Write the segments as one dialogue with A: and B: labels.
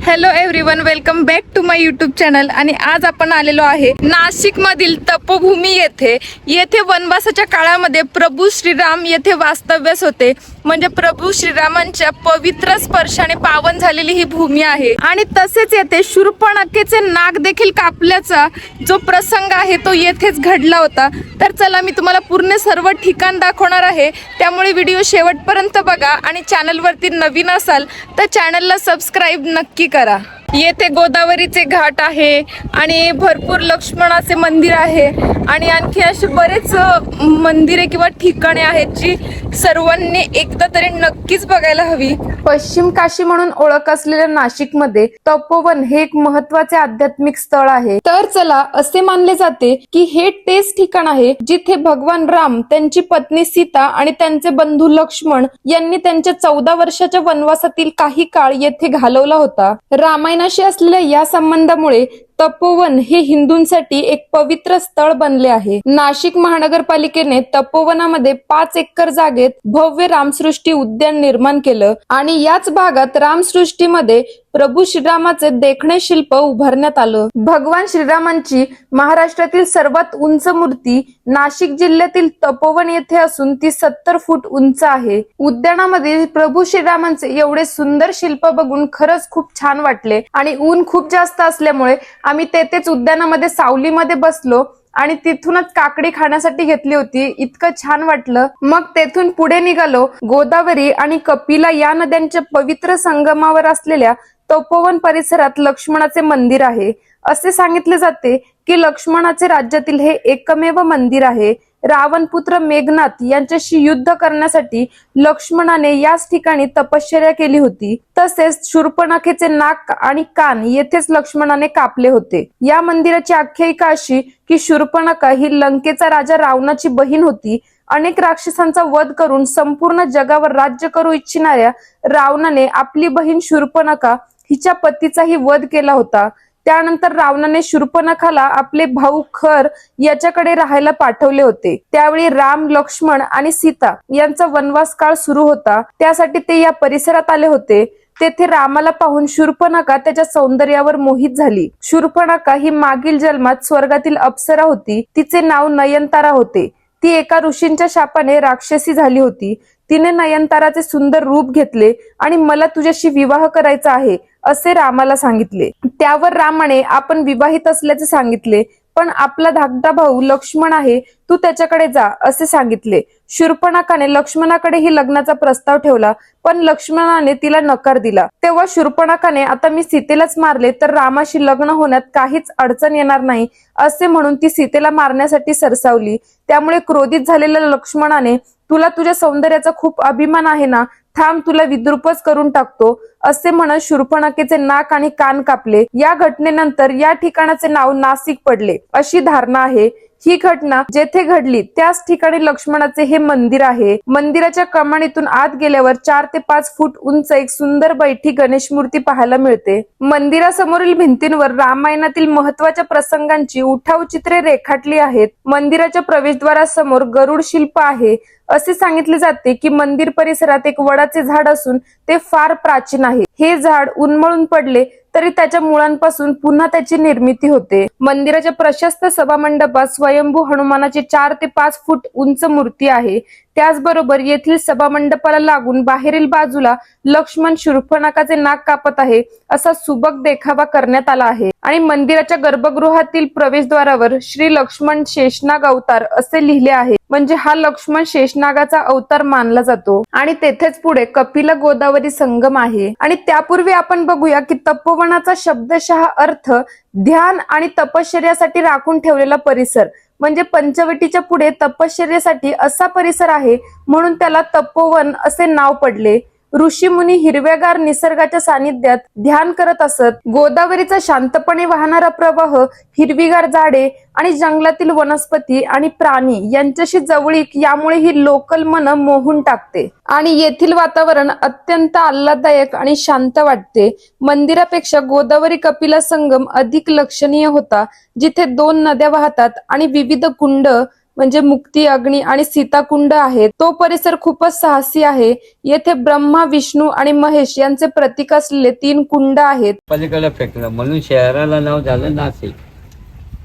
A: Hello everyone, welcome back to my YouTube channel. आणि आज आपण आलेलो आहे नाशिक मधील तपोभूमी येथे. येथे वनवासाच्या काळामध्ये प्रभू श्रीराम येथे वास्तव्यास होते. म्हणजे प्रभू श्रीरामांच्या पवित्र स्पर्शाने पावन झालेली ही भूमी आहे. आणि तसेच येथे शूर्पणखेचे नाक देखील कापल्याचा जो प्रसंग आहे तो येथेच घडला होता. तर चला मी तुम्हाला पूर्ण सर्व ठिकाण दाखवणार आहे, त्यामुळे व्हिडिओ शेवटपर्यंत बघा. आणि चॅनलवरती नवीन असाल तर चॅनलला सबस्क्राईब नक्की करा. येथे गोदावरीचे घाट आहे आणि भरपूर लक्ष्मणाचे मंदिर आहे आणि आणखी असे बरेच मंदिरे किंवा ठिकाणे आहेत जी सर्वांनी एकदा तरी नक्कीच बघायला हवी. पश्चिम काशी म्हणून ओळख असलेल्या नाशिकमध्ये तपोवन हे एक महत्त्वाचे आध्यात्मिक स्थळ आहे. तर चला, असे मानले जाते की हे तेच ठिकाण आहे जिथे भगवान राम, त्यांची पत्नी सीता आणि त्यांचे बंधू लक्ष्मण यांनी त्यांच्या 14 वर्षाच्या वनवासातील काही काळ येथे घालवला होता. रामायणाशी असलेल्या या संबंधामुळे तपोवन हे हिंदूंसाठी एक पवित्र स्थळ बनले आहे. नाशिक महानगरपालिकेने तपोवनामध्ये 5 एकर जागेत भव्य रामसृष्टी उद्यान निर्माण केलं आणि याच भागात रामसृष्टीमध्ये प्रभू श्रीरामाचे देखणे शिल्प उभारण्यात आलं. भगवान श्रीरामांची महाराष्ट्रातील सर्वात उंच मूर्ती नाशिक जिल्ह्यातील तपोवन येथे असून ती 70 फूट उंच आहे. उद्यानामध्ये प्रभू श्रीरामांचे एवढे सुंदर शिल्प बघून खरंच खूप छान वाटले आणि ऊन खूप जास्त असल्यामुळे आम्ही तेथेच उद्यानामध्ये सावलीमध्ये बसलो आणि तिथूनच काकडी खाण्यासाठी घेतली होती. इतकं छान वाटलं. मग तेथून पुढे निघालो. गोदावरी आणि कपिला या नद्यांच्या पवित्र संगमावर असलेल्या तपोवन परिसरात लक्ष्मणाचे मंदिर आहे. असे सांगितले जाते की लक्ष्मणाचे राज्यातील हे एकमेव मंदिर आहे. रावणपुत्र मेघनाथ यांच्याशी युद्ध करण्यासाठी लक्ष्मणाने याच ठिकाणी तपश्चर्या केली होती. तसेच शूर्पणखेचे नाक आणि कान येथेच लक्ष्मणाने कापले होते. या मंदिराची आख्यायिका अशी की शूर्पणखा ही लंकेचा राजा रावणाची बहीण होती. अनेक राक्षसांचा वध करून संपूर्ण जगावर राज्य करू इच्छिणाऱ्या रावणाने आपली बहीण शूर्पणखा हिच्या पतीचाही वध केला होता. त्यानंतर रावणाने शूर्पणखाला आपले भाऊ खर याच्याकडे राहायला पाठवले होते. त्यावेळी राम, लक्ष्मण आणि सीता यांचा वनवास काळ सुरू होता. त्यासाठी ते या परिसरात आले होते. तेथे रामाला पाहून शूर्पणखा त्याच्या सौंदर्यावर मोहित झाली. शूर्पणखा ही मागील जन्मात स्वर्गातील अप्सरा होती. तिचे नाव नयनतारा होते. ती एका ऋषींच्या शापाने राक्षसी झाली होती. तिने नयनताराचे सुंदर रूप घेतले आणि मला तुझ्याशी विवाह करायचा आहे असे रामाला सांगितले. त्यावर रामाने आपण विवाहित असल्याचे सांगितले. पण आपला धाकटा भाऊ लक्ष्मण आहे, तू त्याच्याकडे जा असे सांगितले. शूर्पणखाने लक्ष्मणाकडेही लग्नाचा प्रस्ताव ठेवला, पण लक्ष्मणाने तिला नकार दिला. तेव्हा शूर्पणखाने आता मी सीतेलाच मारले तर रामाशी लग्न होण्यात काहीच अडचण येणार नाही असे म्हणून ती सीतेला मारण्यासाठी सरसावली. त्यामुळे क्रोधित झालेल्या लक्ष्मणाने, तुला तुझ्या सौंदर्याचा खूप अभिमान आहे ना, थांब तुला विद्रुपच करून टाकतो असे म्हणत शूर्पणखेचे नाक आणि कान कापले. या घटनेनंतर या ठिकाणाचे नाव नाशिक पडले अशी धारणा आहे. ही घटना जेथे घडली त्याच ठिकाणी लक्ष्मणाचे हे मंदिर आहे. मंदिराच्या कमानीतून आत गेल्यावर 4 ते 5 फूट उंच एक सुंदर बैठी गणेश मूर्ती पाहायला मिळते. मंदिरासमोरील भिंतींवर रामायणातील महत्वाच्या प्रसंगांची उठाव चित्रे रेखाटली आहेत. मंदिराच्या प्रवेशद्वारासमोर गरुड शिल्प आहे. असे सांगितले जाते की मंदिर परिसरात एक वडाचे झाड असून ते फार प्राचीन आहे. हे झाड उन्मळून पडले तरी त्याच्या मुळांपासून पुन्हा त्याची निर्मिती होते. मंदिराच्या प्रशस्त सभामंडपात स्वयंभू हनुमानाची 4 ते 5 फूट उंच मूर्ती आहे. त्याचबरोबर येथील सभामंडपाला लागून बाहेरील बाजूला लक्ष्मण शूर्पणखाचे नाक कापत आहे असा सुबक देखावा करण्यात आला आहे. आणि मंदिराच्या गर्भगृहातील प्रवेशद्वारावर श्री लक्ष्मण शेषनाग अवतार असे लिहिले आहे. म्हणजे हा लक्ष्मण शेषनागाचा अवतार मानला जातो. आणि तेथेच पुढे कपिला गोदावरी संगम आहे. आणि त्यापूर्वी आपण बघूया की तपोवनाचा शब्दशः अर्थ ध्यान आणि तपश्चर्यासाठी राखून ठेवलेला परिसर. म्हणजे पंचवटीच्या पुढे तपश्चर्यासाठी असा परिसर आहे म्हणून त्याला तपोवन असे नाव पडले. ऋषी मुनी हिरव्यागार निसर्गाच्या सानिध्यात ध्यान करत असत. गोदावरीचा शांतपणे वाहणारा प्रवाह, हिरवीगार झाडे आणि जंगलातील वनस्पती आणि प्राणी यांच्याशी जवळीक यामुळे ही लोकल मन मोहून टाकते आणि येथील वातावरण अत्यंत आल्हाददायक आणि शांत वाटते. मंदिरापेक्षा गोदावरी कपिला संगम अधिक लक्षणीय होता, जिथे 2 नद्या वाहतात आणि विविध कुंड म्हणजे मुक्ती अग्नी आणि सीताकुंड आहेत. तो परिसर खूपच साहसी आहे. येथे ब्रह्मा, विष्णू आणि महेश यांचे प्रतीक असलेले 3 कुंड आहेत.
B: पलीकडे फेकलं म्हणून शहराला नाव झालं नाशिक.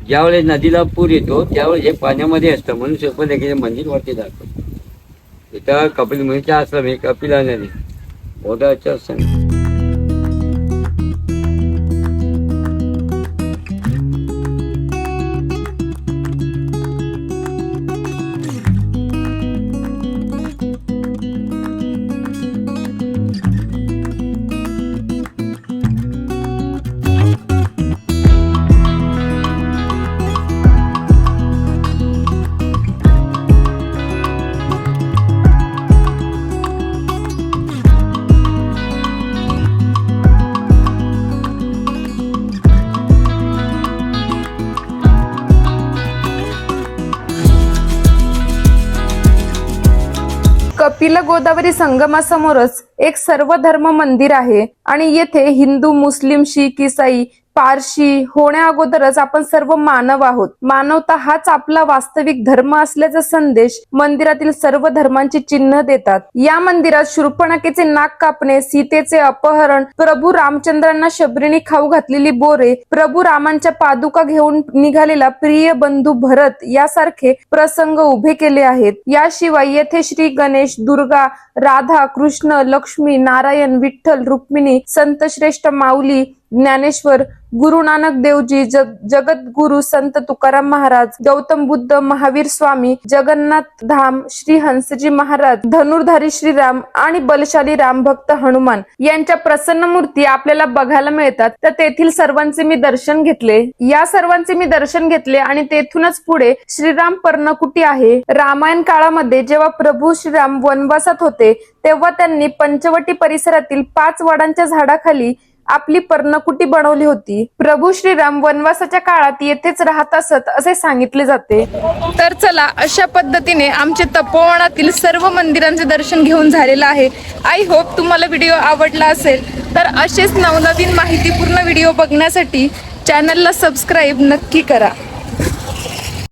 B: ज्यावेळेस नदीला पूर येतो त्यावेळेस हे पाण्यामध्ये असतं म्हणून शोपदेवीचे मंदिर वरती जातं. इथं कपिल मुनीचे आश्रम आहे. कपिला नदी ओढाचं आश्रम. कपिल गोदावरी संगमासमोरच एक सर्वधर्म मंदिर आहे आणि येथे हिंदू, मुस्लिम, शीख, ईसाई, पारशी होण्या अगोदरच आपण सर्व मानव आहोत. मानवता हाच आपला वास्तविक धर्म असल्याचा संदेश मंदिरातील सर्व धर्मांची चिन्ह देतात. या मंदिरात शूर्पणखेचे नाक कापणे, सीतेचे अपहरण, प्रभू रामचंद्रांना शबरीने खाऊ घातलेली बोरे, प्रभू रामांच्या पादुका घेऊन निघालेला प्रिय बंधू भरत यासारखे प्रसंग उभे केले आहेत. याशिवाय येथे श्री गणेश, दुर्गा, राधा, कृष्ण, लक्ष्मी, नारायण, विठ्ठल, रुक्मिणी, संतश्रेष्ठ माऊली, ज्ञानेश्वर, गुरु नानक देवजी, जगद्गुरु संत तुकाराम महाराज, गौतम बुद्ध, महावीर स्वामी, जगन्नाथ धाम, श्री हंसजी महाराज, धनुर्धारी श्रीराम आणि बलशाली रामभक्त हनुमान यांच्या प्रसन्न मूर्ती आपल्याला बघायला मिळतात. तर तेथील सर्वांचे मी दर्शन घेतले. या सर्वांचे मी दर्शन घेतले आणि तेथूनच पुढे श्रीराम पर्णकुटी आहे. रामायण काळामध्ये जेव्हा प्रभू श्रीराम वनवासात होते तेव्हा त्यांनी पंचवटी परिसरातील 5 वडांच्या झाडाखाली आपली पर्णकुटी बनवली होती. प्रभू श्रीराम वनवासाच्या काळात येथेच राहत असत असे सांगितले जाते. तर चला, अशा पद्धतीने आमचे तपोवनातील सर्व मंदिरांचे दर्शन घेऊन झालेलं आहे. आय होप तुम्हाला व्हिडिओ आवडला असेल. तर असेच नवनवीन माहितीपूर्ण व्हिडिओ बघण्यासाठी चॅनलला सबस्क्राईब नक्की करा.